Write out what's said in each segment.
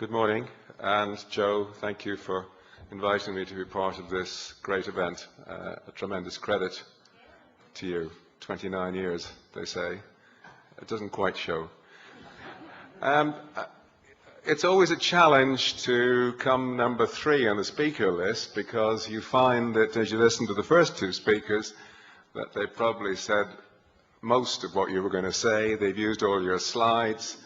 Good morning, and Joe, thank you for inviting me to be part of this great event. A tremendous credit to you. 29 years, they say. It doesn't quite show. It's always a challenge to come number 3 on the speaker list, because you find that as you listen to the first 2 speakers, that they probably said most of what you were going to say. They've used all your slides.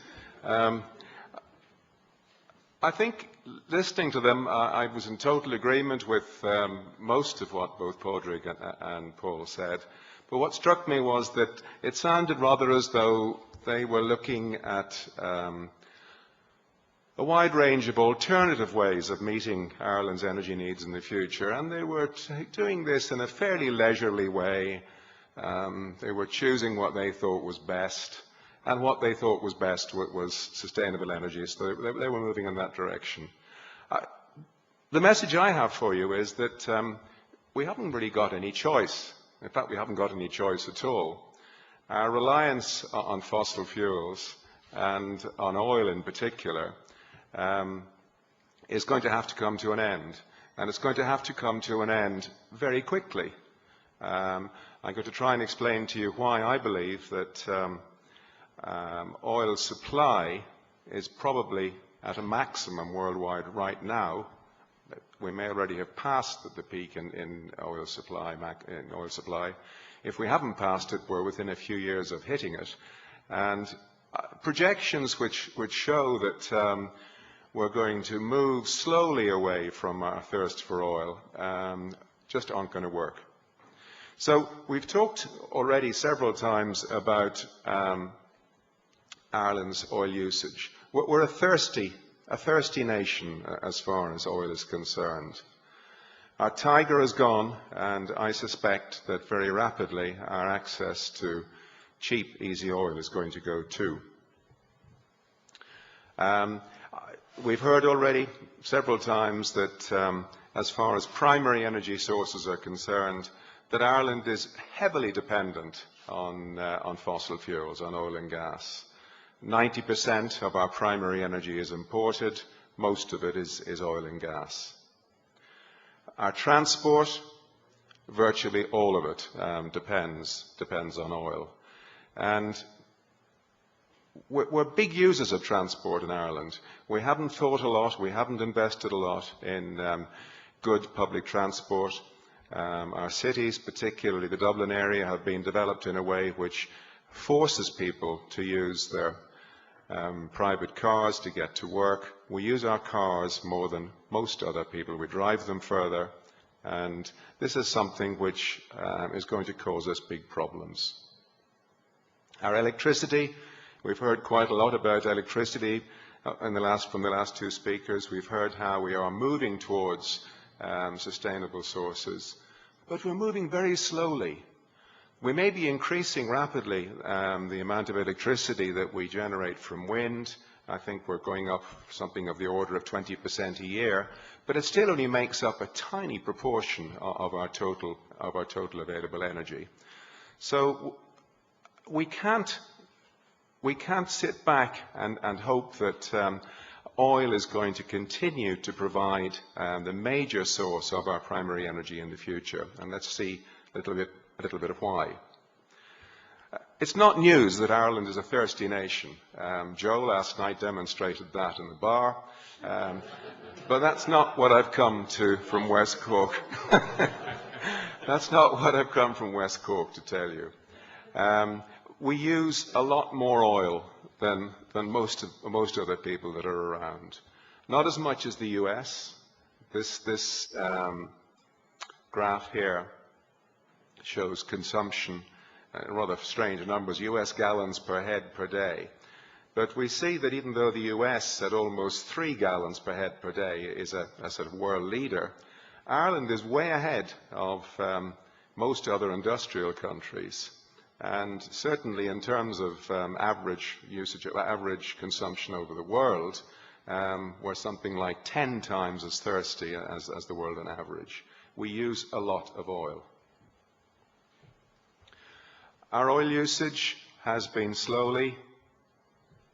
I think listening to them, I was in total agreement with most of what both Padraig and Paul said. But what struck me was that it sounded rather as though they were looking at a wide range of alternative ways of meeting Ireland's energy needs in the future, and they were doing this in a fairly leisurely way. They were choosing what they thought was best, and what they thought was best was sustainable energy, so they were moving in that direction. The message I have for you is that we haven't really got any choice. In fact, we haven't got any choice at all. Our reliance on fossil fuels, and on oil in particular, is going to have to come to an end. And it's going to have to come to an end very quickly. I'm going to try and explain to you why I believe that oil supply is probably at a maximum worldwide right now. We may already have passed the peak in oil supply. If we haven't passed it, we're within a few years of hitting it. And projections which show that we're going to move slowly away from our thirst for oil just aren't going to work. So we've talked already several times about Ireland's oil usage. We're a thirsty nation as far as oil is concerned. Our tiger is gone, and I suspect that very rapidly our access to cheap, easy oil is going to go too. We've heard already several times that as far as primary energy sources are concerned, that Ireland is heavily dependent on fossil fuels, on oil and gas. 90% of our primary energy is imported. Most of it is oil and gas. Our transport, virtually all of it, depends on oil. And we're big users of transport in Ireland. We haven't thought a lot, we haven't invested a lot in good public transport. Our cities, particularly the Dublin area, have been developed in a way which forces people to use their private cars to get to work. We use our cars more than most other people. We drive them further, and this is something which is going to cause us big problems. Our electricity, we've heard quite a lot about electricity from the last 2 speakers. We've heard how we are moving towards sustainable sources, but we're moving very slowly. We may be increasing rapidly the amount of electricity that we generate from wind. I think we're going up something of the order of 20% a year, but it still only makes up a tiny proportion of our total available energy. So we can't sit back and hope that oil is going to continue to provide the major source of our primary energy in the future. And let's see a little bit of why. It's not news that Ireland is a thirsty nation. Joe last night demonstrated that in the bar. But that's not what I've come to from West Cork. That's not what I've come from West Cork to tell you. We use a lot more oil than most other people that are around. Not as much as the US. This graph here shows consumption, rather strange numbers, US gallons per head per day. But we see that even though the US at almost 3 gallons per head per day is a sort of world leader, Ireland is way ahead of most other industrial countries. And certainly in terms of average consumption over the world, we're something like 10 times as thirsty as the world on average. We use a lot of oil. Our oil usage has been slowly,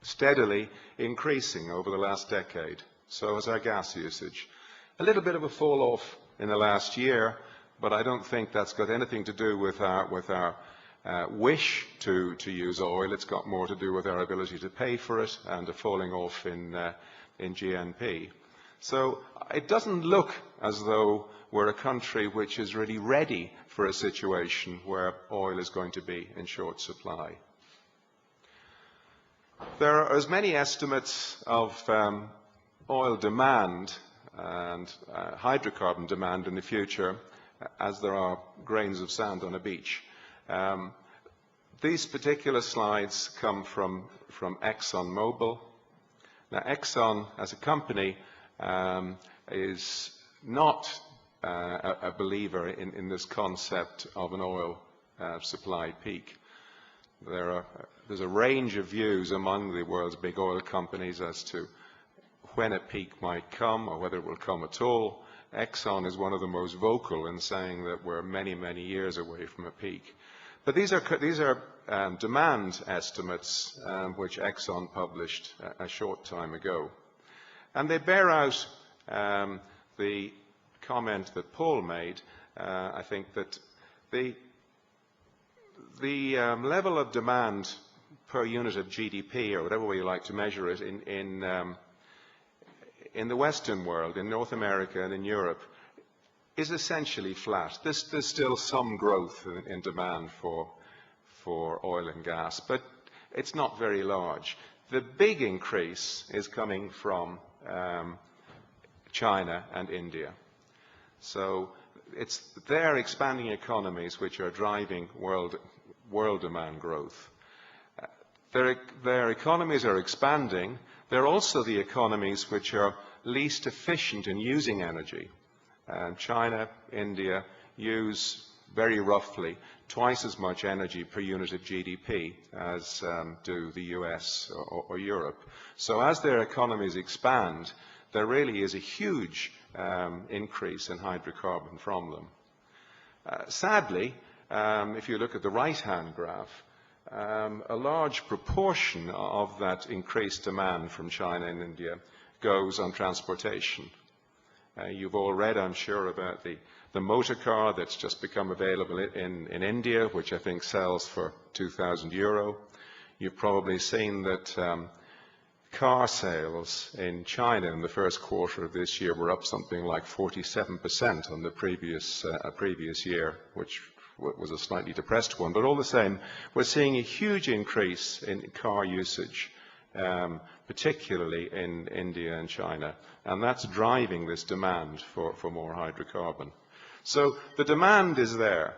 steadily increasing over the last decade. So has our gas usage. A little bit of a fall off in the last year, but I don't think that's got anything to do with our wish to use oil. It's got more to do with our ability to pay for it and a falling off in GNP. So it doesn't look as though we're a country which is really ready for a situation where oil is going to be in short supply. There are as many estimates of oil demand and hydrocarbon demand in the future as there are grains of sand on a beach. These particular slides come from ExxonMobil. Now, Exxon, as a company, is not a believer in this concept of an oil supply peak. There's a range of views among the world's big oil companies as to when a peak might come or whether it will come at all. Exxon is one of the most vocal in saying that we're many, many years away from a peak. But these are demand estimates which Exxon published a short time ago. And they bear out the comment that Paul made. I think that the level of demand per unit of GDP, or whatever way you like to measure it, in the Western world, in North America and in Europe, is essentially flat. There's still some growth in demand for oil and gas, but it's not very large. The big increase is coming from China and India. So it's their expanding economies which are driving world demand growth. Their economies are expanding. They're also the economies which are least efficient in using energy. China, India use very roughly twice as much energy per unit of GDP as do the US or Europe. So as their economies expand, there really is a huge increase in hydrocarbon from them. Sadly, if you look at the right-hand graph, a large proportion of that increased demand from China and India goes on transportation. You've all read, I'm sure, about the motor car that's just become available in India, which I think sells for €2,000. You've probably seen that car sales in China in the first quarter of this year were up something like 47% on the previous year, which was a slightly depressed one. But all the same, we're seeing a huge increase in car usage, particularly in India and China. And that's driving this demand for more hydrocarbon. So the demand is there,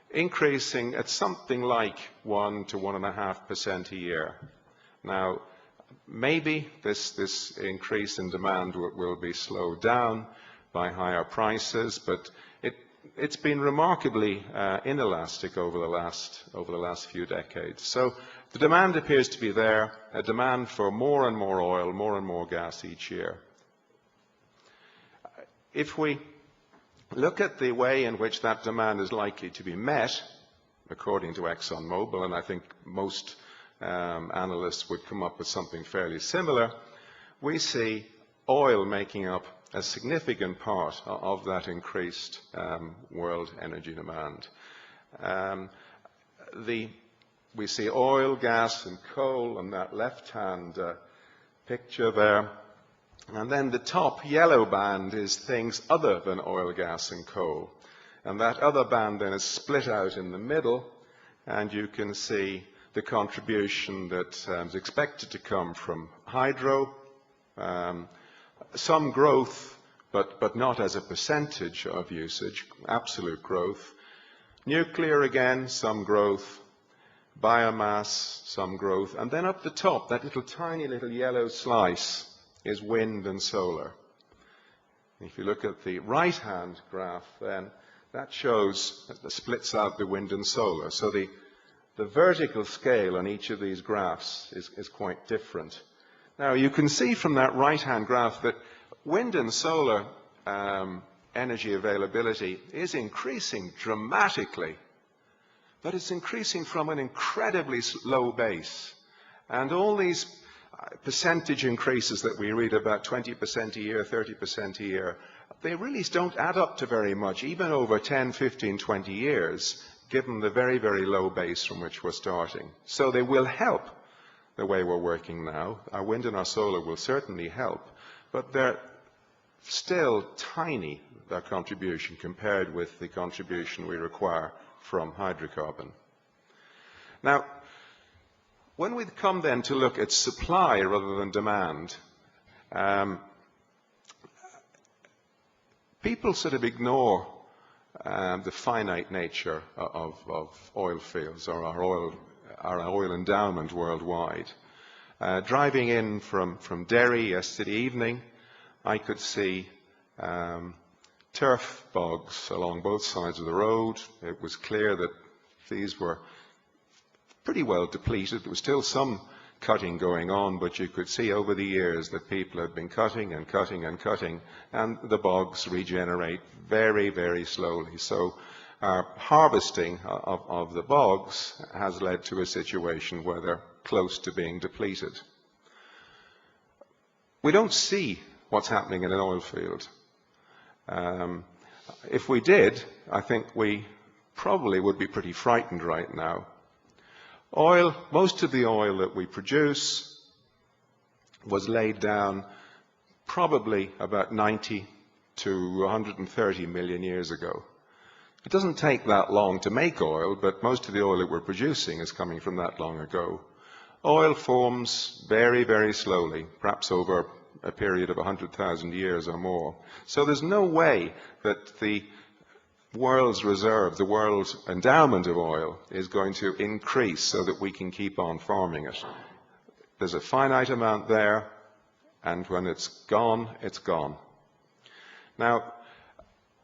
increasing at something like 1 to 1.5% a year. Now, maybe this increase in demand will be slowed down by higher prices, but it's been remarkably inelastic over the last few decades. So the demand appears to be there, a demand for more and more oil, more and more gas each year. If we look at the way in which that demand is likely to be met, according to ExxonMobil, and I think most analysts would come up with something fairly similar, we see oil making up a significant part of that increased world energy demand. We see oil, gas, and coal on that left-hand picture there. And then the top yellow band is things other than oil, gas, and coal. And that other band then is split out in the middle, and you can see the contribution that is expected to come from hydro, some growth, but not as a percentage of usage, absolute growth. Nuclear again, some growth. Biomass, some growth. And then up the top, that tiny little yellow slice is wind and solar. If you look at the right-hand graph, then that splits out the wind and solar. So the vertical scale on each of these graphs is quite different. Now, you can see from that right-hand graph that wind and solar energy availability is increasing dramatically, but it's increasing from an incredibly low base. And all these, percentage increases that we read about, 20% a year, 30% a year, they really don't add up to very much, even over 10, 15, 20 years, given the very, very low base from which we're starting. So they will help the way we're working now. Our wind and our solar will certainly help, but they're still tiny, their contribution, compared with the contribution we require from hydrocarbon. Now, when we come then to look at supply rather than demand, people sort of ignore the finite nature of oil fields, or our oil endowment worldwide. Driving in from Derry yesterday evening, I could see turf bogs along both sides of the road. It was clear that these were pretty well depleted. There was still some cutting going on, but you could see over the years that people had been cutting and cutting and cutting, and the bogs regenerate very, very slowly. So our harvesting of the bogs has led to a situation where they're close to being depleted. We don't see what's happening in an oil field. If we did, I think we probably would be pretty frightened right now. Oil, most of the oil that we produce was laid down probably about 90 to 130 million years ago. It doesn't take that long to make oil, but most of the oil that we're producing is coming from that long ago. Oil forms very, very slowly, perhaps over a period of 100,000 years or more. So there's no way that the world's reserve, the world's endowment of oil, is going to increase so that we can keep on farming it. There's a finite amount there, and when it's gone, it's gone. Now,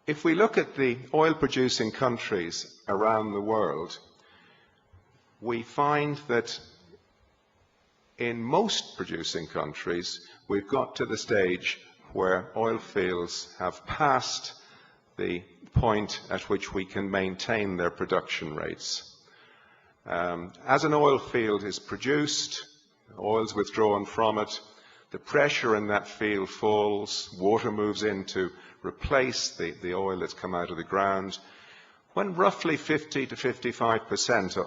if we look at the oil-producing countries around the world, we find that in most producing countries, we've got to the stage where oil fields have passed the point at which we can maintain their production rates. As an oil field is produced, oil is withdrawn from it, the pressure in that field falls, water moves in to replace the oil that's come out of the ground. When roughly 50 to 55%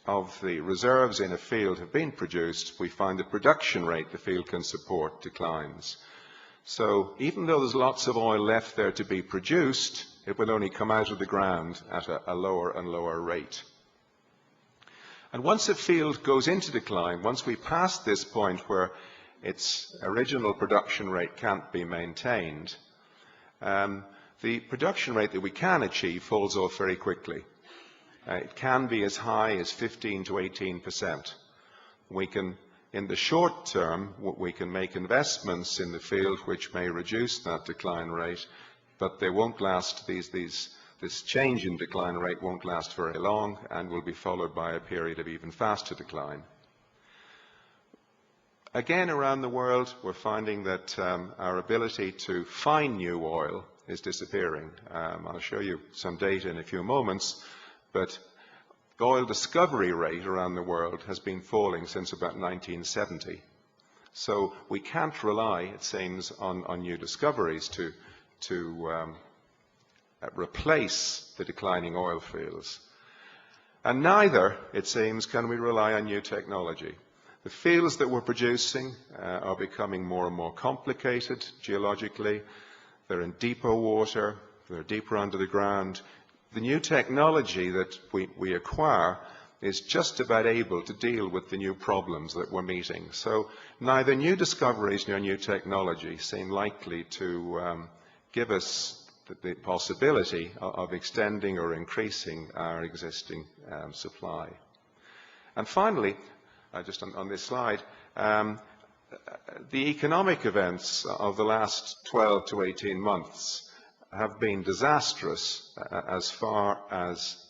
of the reserves in a field have been produced, we find the production rate the field can support declines. So even though there's lots of oil left there to be produced, it will only come out of the ground at a lower and lower rate. And once a field goes into decline, once we pass this point where its original production rate can't be maintained, the production rate that we can achieve falls off very quickly. It can be as high as 15 to 18%. We can, in the short term, we can make investments in the field which may reduce that decline rate, but they won't last. This change in decline rate won't last very long and will be followed by a period of even faster decline. Again, around the world, we're finding that our ability to find new oil is disappearing. I'll show you some data in a few moments, but the oil discovery rate around the world has been falling since about 1970. So we can't rely, it seems, on new discoveries to replace the declining oil fields. And neither, it seems, can we rely on new technology. The fields that we're producing are becoming more and more complicated geologically. They're in deeper water, they're deeper under the ground. The new technology that we acquire is just about able to deal with the new problems that we're meeting. So neither new discoveries nor new technology seem likely to give us the possibility of extending or increasing our existing supply. And finally, just on this slide, the economic events of the last 12 to 18 months have been disastrous as far as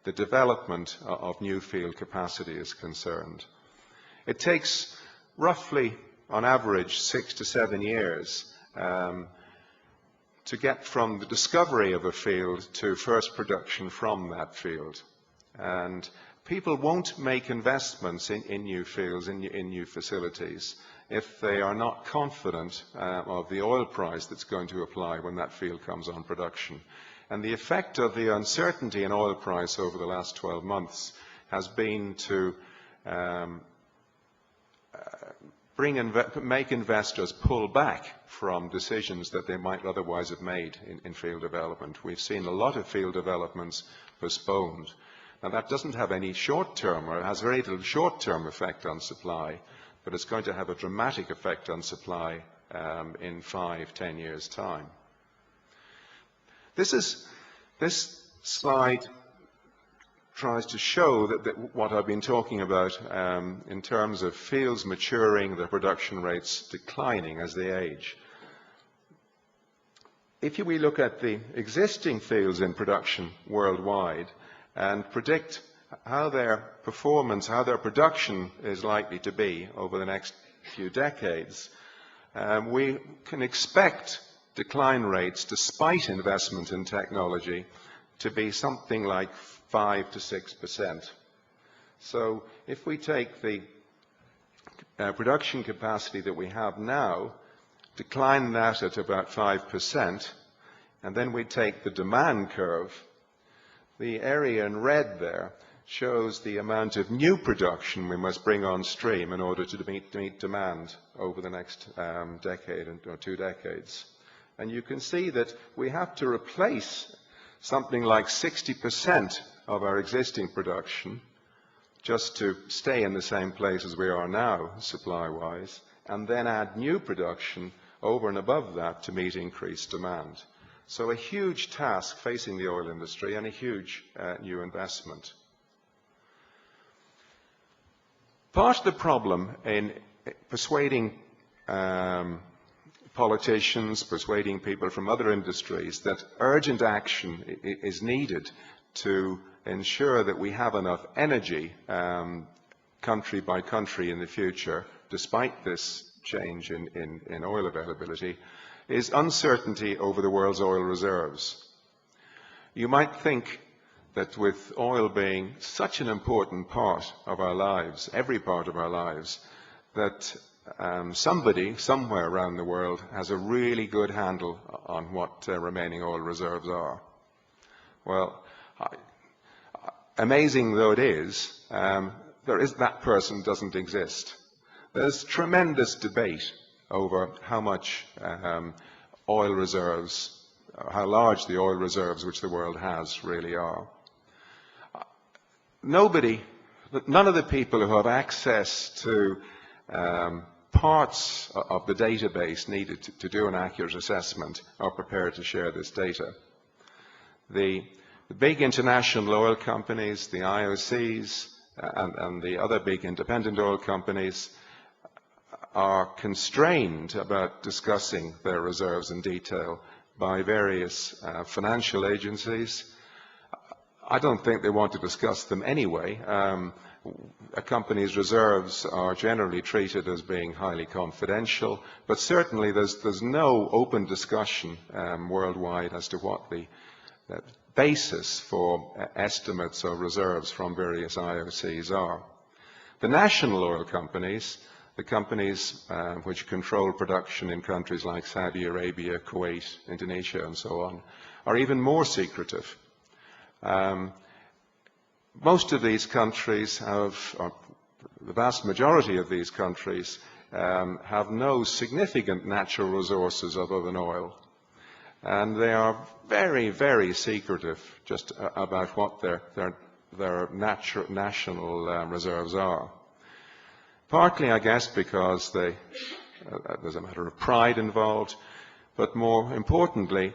the development of new field capacity is concerned. It takes roughly, on average, 6 to 7 years to get from the discovery of a field to first production from that field. and people won't make investments in new fields, in new facilities, if they are not confident of the oil price that's going to apply when that field comes on production. And the effect of the uncertainty in oil price over the last 12 months has been to make investors pull back from decisions that they might otherwise have made in field development. We've seen a lot of field developments postponed. Now, that doesn't have any short-term, or it has very little short-term effect on supply, but it's going to have a dramatic effect on supply in 5-10 years' time. This slide tries to show that what I've been talking about in terms of fields maturing, their production rates declining as they age. If we look at the existing fields in production worldwide and predict how their performance, how their production is likely to be over the next few decades, we can expect decline rates, despite investment in technology, to be something like 5 to 6%. So if we take the production capacity that we have now, decline that at about 5%, and then we take the demand curve, the area in red there shows the amount of new production we must bring on stream in order to meet demand over the next decade or 2 decades. And you can see that we have to replace something like 60% of our existing production just to stay in the same place as we are now, supply-wise, and then add new production over and above that to meet increased demand. So a huge task facing the oil industry and a huge new investment. Part of the problem in persuading politicians, persuading people from other industries that urgent action is needed to ensure that we have enough energy country by country in the future, despite this change in oil availability, is uncertainty over the world's oil reserves. You might think that with oil being such an important part of our lives, every part of our lives, that somebody somewhere around the world has a really good handle on what remaining oil reserves are. Well, amazing though it is, that person doesn't exist. There's tremendous debate over how much oil reserves, how large the oil reserves which the world has really are. None of the people who have access to parts of the database needed to do an accurate assessment are prepared to share this data. The big international oil companies, the IOCs, and the other big independent oil companies are constrained about discussing their reserves in detail by various financial agencies. I don't think they want to discuss them anyway. A company's reserves are generally treated as being highly confidential, but certainly there's no open discussion worldwide as to what the basis for estimates of reserves from various IOCs are. The national oil companies, the companies which control production in countries like Saudi Arabia, Kuwait, Indonesia, and so on, are even more secretive. Most of these countries have, or the vast majority of these countries, have no significant natural resources other than oil. And they are very, very secretive just about what their national reserves are. Partly, I guess, because there's a matter of pride involved, but more importantly,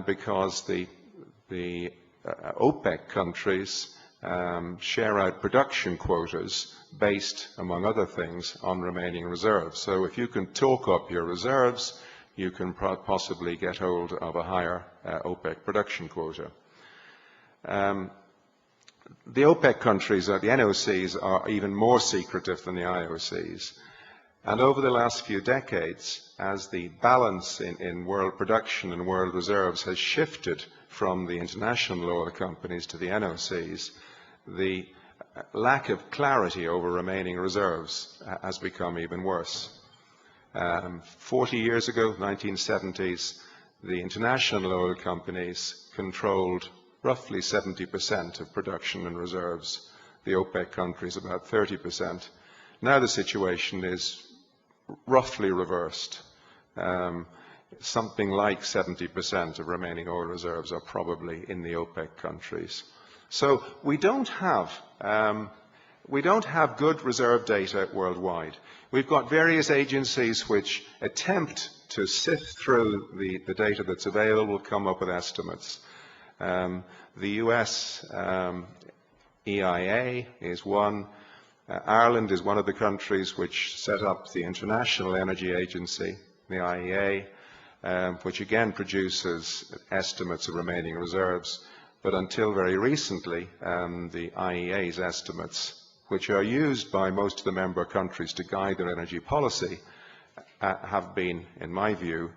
because the OPEC countries share out production quotas based, among other things, on remaining reserves. So if you can talk up your reserves, you can possibly get hold of a higher OPEC production quota. The OPEC countries, the NOCs, are even more secretive than the IOCs. And over the last few decades, as the balance in world production and world reserves has shifted from the international oil companies to the NOCs, the lack of clarity over remaining reserves has become even worse. 40 years ago, 1970s, the international oil companies controlled roughly 70% of production and reserves. The OPEC countries about 30%. Now the situation is roughly reversed. Something like 70% of remaining oil reserves are probably in the OPEC countries. So we don't have good reserve data worldwide. We've got various agencies which attempt to sift through the data that's available, come up with estimates. The US EIA is one. Ireland is one of the countries which set up the International Energy Agency, the IEA, which again produces estimates of remaining reserves. But until very recently, the IEA's estimates, which are used by most of the member countries to guide their energy policy, have been, in my view,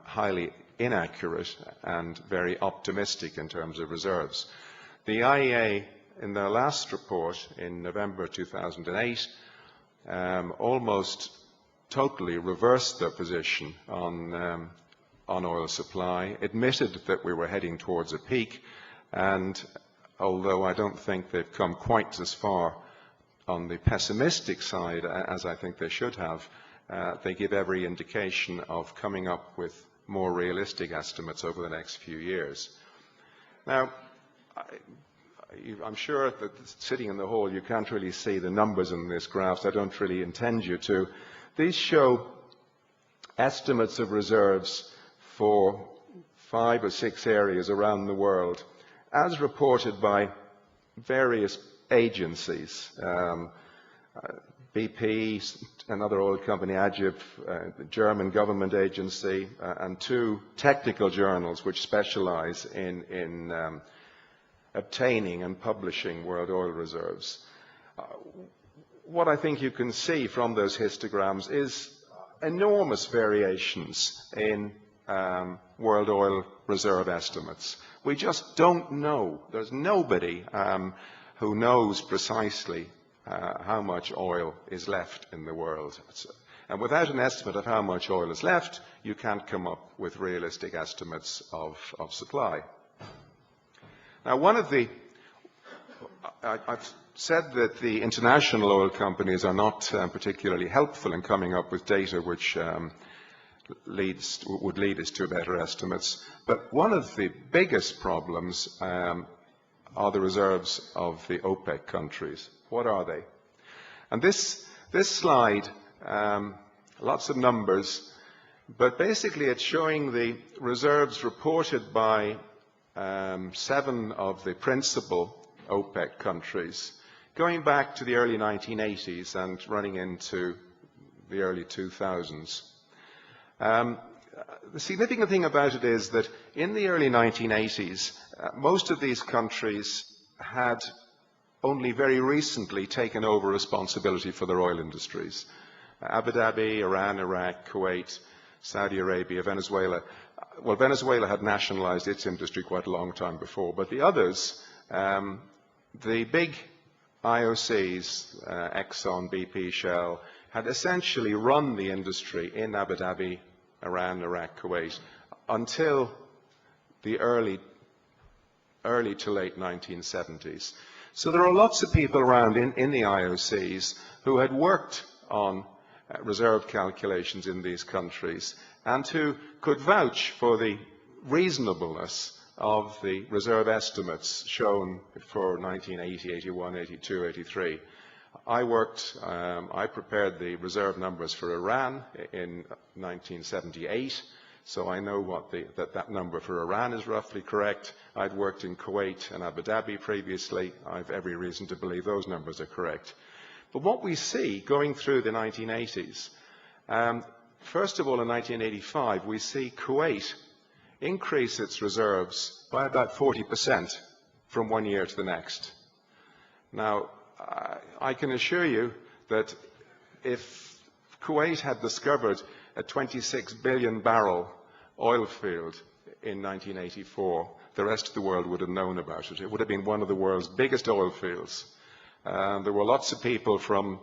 highly inaccurate and very optimistic in terms of reserves. The IEA, in their last report in November 2008, almost totally reversed their position on oil supply, admitted that we were heading towards a peak, and although I don't think they've come quite as far on the pessimistic side as I think they should have, they give every indication of coming up with more realistic estimates over the next few years. Now, I'm sure that sitting in the hall you can't really see the numbers in this graph, so I don't really intend you to. These show estimates of reserves for 5 or 6 areas around the world, as reported by various agencies, BP, another oil company, AGIP, the German government agency, and 2 technical journals which specialize in obtaining and publishing world oil reserves. What I think you can see from those histograms is enormous variations in world oil reserve estimates. We just don't know. There's nobody who knows precisely how much oil is left in the world. And without an estimate of how much oil is left, you can't come up with realistic estimates of supply. Now, I've said that the international oil companies are not particularly helpful in coming up with data which would lead us to better estimates. But one of the biggest problems are the reserves of the OPEC countries. What are they? And this slide, lots of numbers, but basically it's showing the reserves reported by 7 of the principal OPEC countries, going back to the early 1980s and running into the early 2000s. The significant thing about it is that in the early 1980s, most of these countries had only very recently taken over responsibility for their oil industries. Abu Dhabi, Iran, Iraq, Kuwait, Saudi Arabia, Venezuela. Well, Venezuela had nationalized its industry quite a long time before, but the others, the big IOCs, Exxon, BP, Shell, had essentially run the industry in Abu Dhabi, Iran, Iraq, Kuwait, until the early to late 1970s. So there are lots of people around in the IOCs who had worked on reserve calculations in these countries and who could vouch for the reasonableness of the reserve estimates shown for 1980, 81, 82, 83. I prepared the reserve numbers for Iran in 1978, so I know that number for Iran is roughly correct. I'd worked in Kuwait and Abu Dhabi previously. I've every reason to believe those numbers are correct. But what we see going through the 1980s, first of all in 1985, we see Kuwait increase its reserves by about 40% from one year to the next. Now, I can assure you that if Kuwait had discovered a 26 billion barrel oil field in 1984, the rest of the world would have known about it. It would have been one of the world's biggest oil fields. There were lots of people from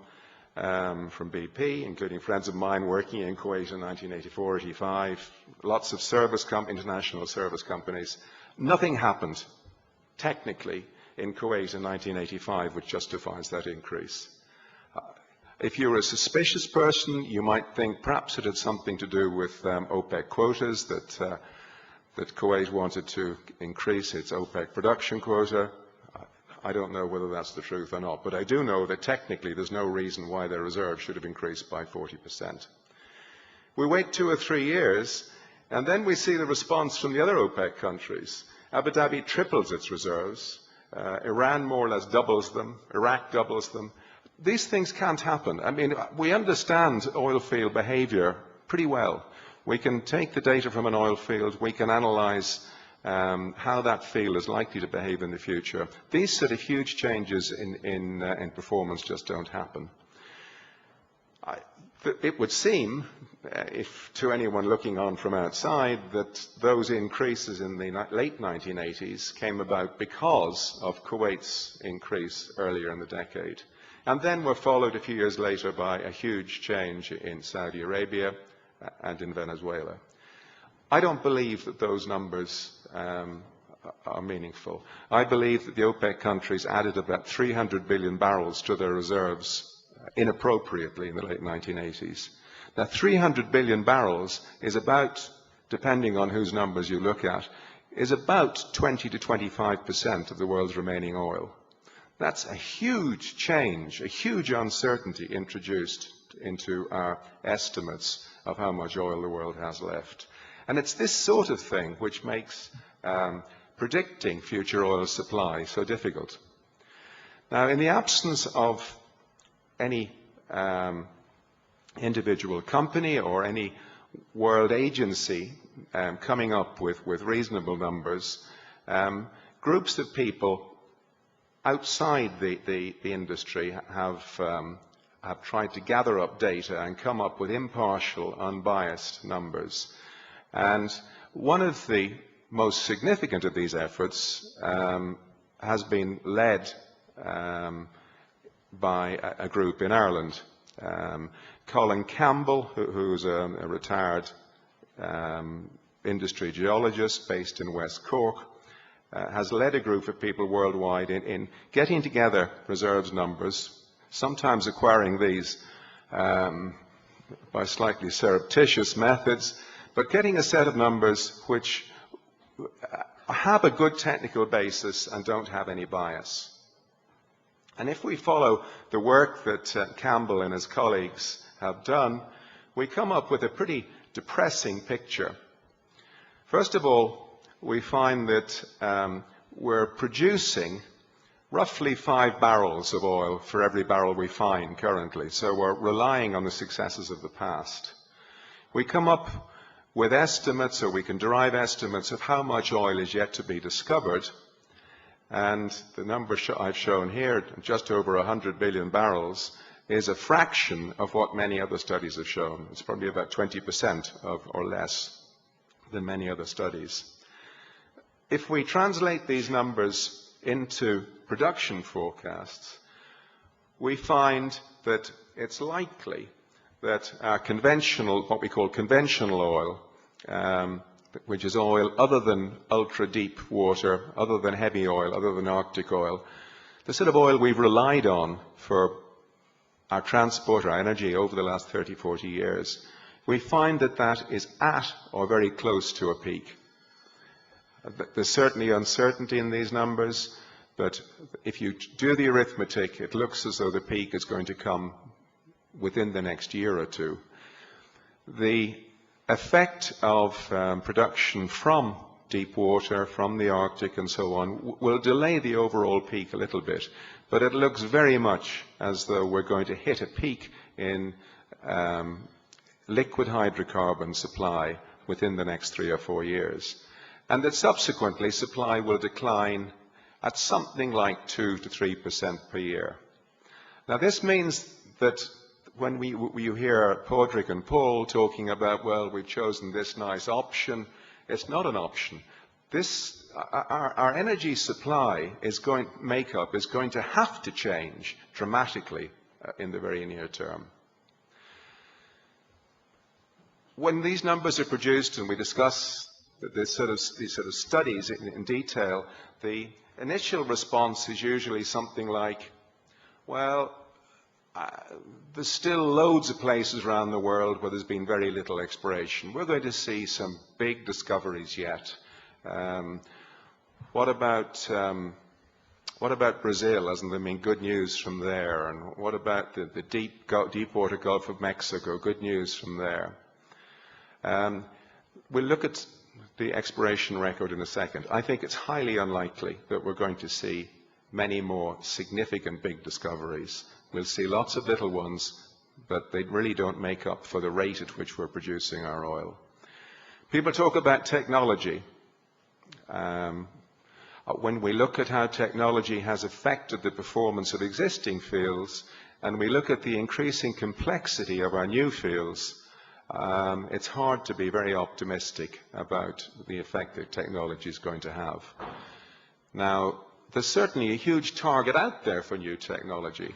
BP, including friends of mine working in Kuwait in 1984-85, lots of international service companies. Nothing happened, technically, in Kuwait in 1985, which justifies that increase. If you're a suspicious person, you might think perhaps it had something to do with OPEC quotas, that Kuwait wanted to increase its OPEC production quota. I don't know whether that's the truth or not, but I do know that technically there's no reason why their reserves should have increased by 40%. We wait 2 or 3 years, and then we see the response from the other OPEC countries. Abu Dhabi triples its reserves. Iran more or less doubles them. Iraq doubles them. These things can't happen. I mean, we understand oil field behavior pretty well. We can take the data from an oil field. We can analyze how that field is likely to behave in the future. These sort of huge changes in performance just don't happen. It would seem, if to anyone looking on from outside, that those increases in the late 1980s came about because of Kuwait's increase earlier in the decade, and then were followed a few years later by a huge change in Saudi Arabia and in Venezuela. I don't believe that those numbers are meaningful. I believe that the OPEC countries added about 300 billion barrels to their reserves inappropriately in the late 1980s. Now, 300 billion barrels is about, depending on whose numbers you look at, is about 20 to 25% of the world's remaining oil. That's a huge change, a huge uncertainty introduced into our estimates of how much oil the world has left. And it's this sort of thing which makes predicting future oil supply so difficult. Now, in the absence of any individual company or any world agency coming up with reasonable numbers, groups of people outside the industry have tried to gather up data and come up with impartial, unbiased numbers. And one of the most significant of these efforts has been led by a group in Ireland. Colin Campbell, who's a retired industry geologist based in West Cork, has led a group of people worldwide in getting together reserves numbers, sometimes acquiring these by slightly surreptitious methods, but getting a set of numbers which have a good technical basis and don't have any bias. And if we follow the work that Campbell and his colleagues have done, we come up with a pretty depressing picture. First of all, we find that we're producing roughly 5 barrels of oil for every barrel we find currently, so we're relying on the successes of the past. We come up with estimates, or we can derive estimates of how much oil is yet to be discovered. And the number I've shown here, just over 100 billion barrels, is a fraction of what many other studies have shown. It's probably about 20% or less than many other studies. If we translate these numbers into production forecasts, we find that it's likely that our conventional, what we call conventional oil, which is oil other than ultra-deep water, other than heavy oil, other than Arctic oil, the sort of oil we've relied on for our transport, our energy over the last 30, 40 years, we find that that is at or very close to a peak. There's certainly uncertainty in these numbers, but if you do the arithmetic, it looks as though the peak is going to come within the next year or two. The effect of production from deep water, from the Arctic and so on, will delay the overall peak a little bit, but it looks very much as though we're going to hit a peak in liquid hydrocarbon supply within the next 3 or 4 years, and that subsequently supply will decline at something like 2 to 3% per year. Now, this means that when you hear Padraig and Paul talking about, well, we've chosen this nice option, It's not an option. Our energy supply makeup is going to have to change dramatically in the very near term. When these numbers are produced and we discuss these sort of studies in detail, the initial response is usually something like, well, there's still loads of places around the world where there's been very little exploration. We're going to see some big discoveries yet. What about Brazil? Hasn't there been good news from there? And what about the deepwater Gulf of Mexico? Good news from there. We'll look at the exploration record in a second. I think it's highly unlikely that we're going to see many more significant big discoveries. We'll see lots of little ones, but they really don't make up for the rate at which we're producing our oil. People talk about technology. When we look at how technology has affected the performance of existing fields, and we look at the increasing complexity of our new fields, it's hard to be very optimistic about the effect that technology is going to have. Now, there's certainly a huge target out there for new technology.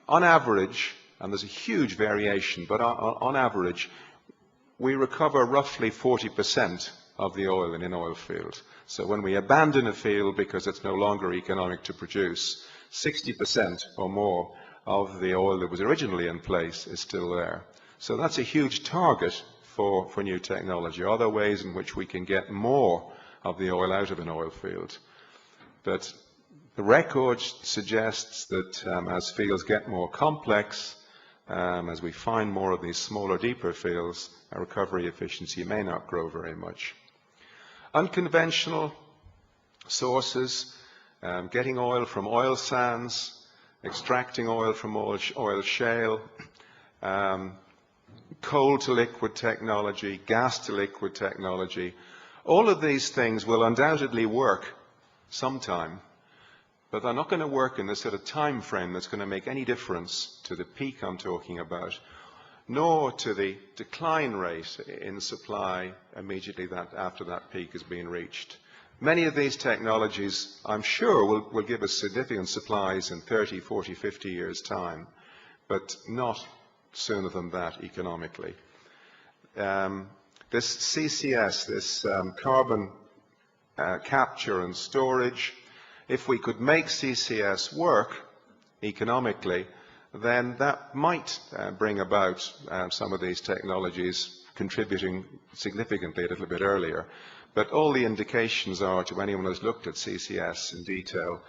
On average, and there's a huge variation, but on average, we recover roughly 40% of the oil in an oil field. So when we abandon a field because it's no longer economic to produce, 60% or more of the oil that was originally in place is still there. So that's a huge target for new technology, other ways in which we can get more of the oil out of an oil field. But the record suggests that as fields get more complex, as we find more of these smaller, deeper fields, our recovery efficiency may not grow very much. Unconventional sources, getting oil from oil sands, extracting oil from oil shale, coal to liquid technology, gas to liquid technology, all of these things will undoubtedly work sometime, but they're not going to work in the sort of time frame that's going to make any difference to the peak I'm talking about, nor to the decline rate in supply immediately after that peak has been reached. Many of these technologies, I'm sure, will give us significant supplies in 30, 40, 50 years' time, but not sooner than that economically. This CCS, this carbon capture and storage, if we could make CCS work economically, then that might bring about some of these technologies contributing significantly a little bit earlier. But all the indications are, to anyone who's looked at CCS in detail,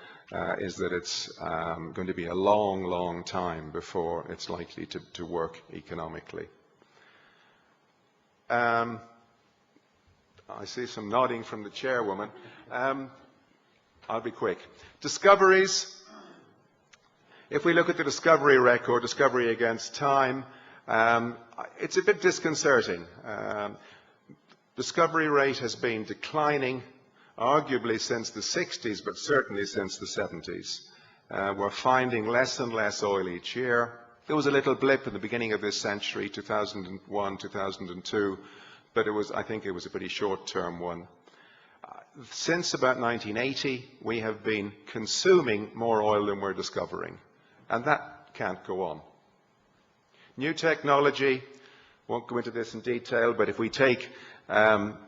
is that it's going to be a long, long time before it's likely to work economically. I see some nodding from the chairwoman. I'll be quick. Discoveries. If we look at the discovery record, discovery against time, it's a bit disconcerting. Discovery rate has been declining, arguably since the 60s, but certainly since the 70s. We're finding less and less oil each year. There was a little blip in the beginning of this century, 2001, 2002, but I think it was a pretty short-term one. Since about 1980, we have been consuming more oil than we're discovering, and that can't go on. New technology, won't go into this in detail, but if we take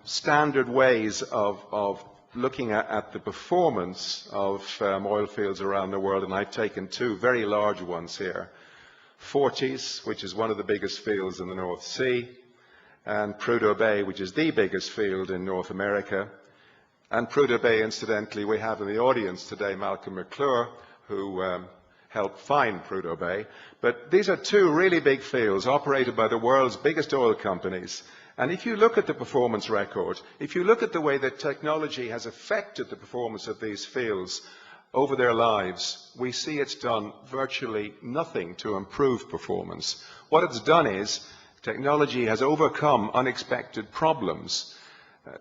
standard ways of looking at the performance of oil fields around the world, and I've taken two very large ones here. Forties, which is one of the biggest fields in the North Sea, and Prudhoe Bay, which is the biggest field in North America. And Prudhoe Bay, incidentally, we have in the audience today Malcolm McClure, who helped find Prudhoe Bay. But these are two really big fields operated by the world's biggest oil companies. And if you look at the performance record, if you look at the way that technology has affected the performance of these fields over their lives, we see it's done virtually nothing to improve performance. What it's done is technology has overcome unexpected problems,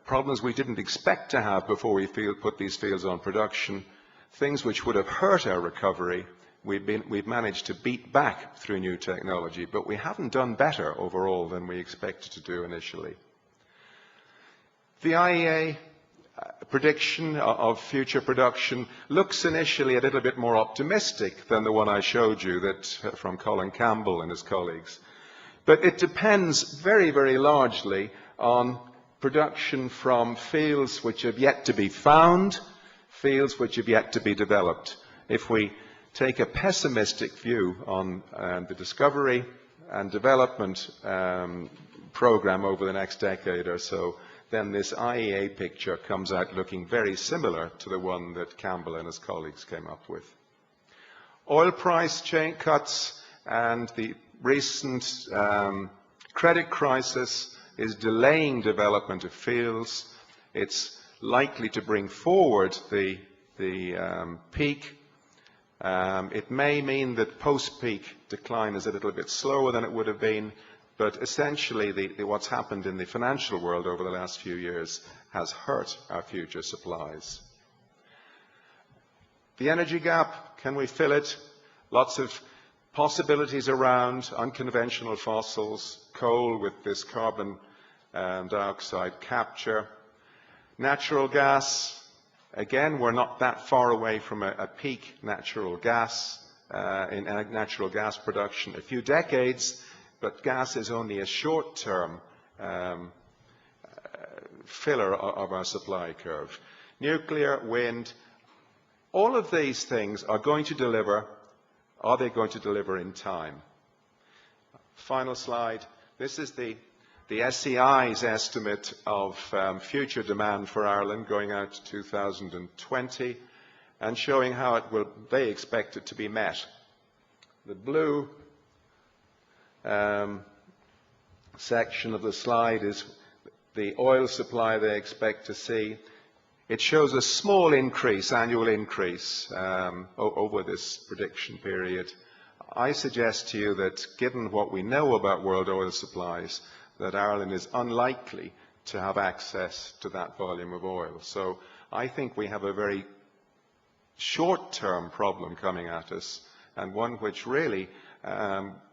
problems we didn't expect to have before we put these fields on production, things which would have hurt our recovery. We've managed to beat back through new technology, but we haven't done better overall than we expected to do initially. The IEA prediction of future production looks initially a little bit more optimistic than the one I showed you from Colin Campbell and his colleagues. But it depends very, very largely on production from fields which have yet to be found, fields which have yet to be developed. If we take a pessimistic view on the discovery and development program over the next decade or so, then this IEA picture comes out looking very similar to the one that Campbell and his colleagues came up with. Oil price chain cuts and the recent credit crisis is delaying development of fields. It's likely to bring forward the peak. It may mean that post-peak decline is a little bit slower than it would have been, but essentially what's happened in the financial world over the last few years has hurt our future supplies. The energy gap, can we fill it? Lots of possibilities around unconventional fossils, coal with this carbon dioxide capture. Natural gas, again, we're not that far away from a peak natural gas in natural gas production. A few decades, but gas is only a short-term filler of our supply curve. Nuclear, wind, all of these things are going to deliver. Are they going to deliver in time? Final slide. This is the SEI's estimate of future demand for Ireland going out to 2020 and showing how they expect it to be met. The blue section of the slide is the oil supply they expect to see. It shows a small increase, annual increase, over this prediction period. I suggest to you that given what we know about world oil supplies, that Ireland is unlikely to have access to that volume of oil. So I think we have a very short-term problem coming at us, and one which really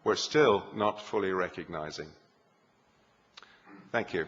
we're still not fully recognizing. Thank you.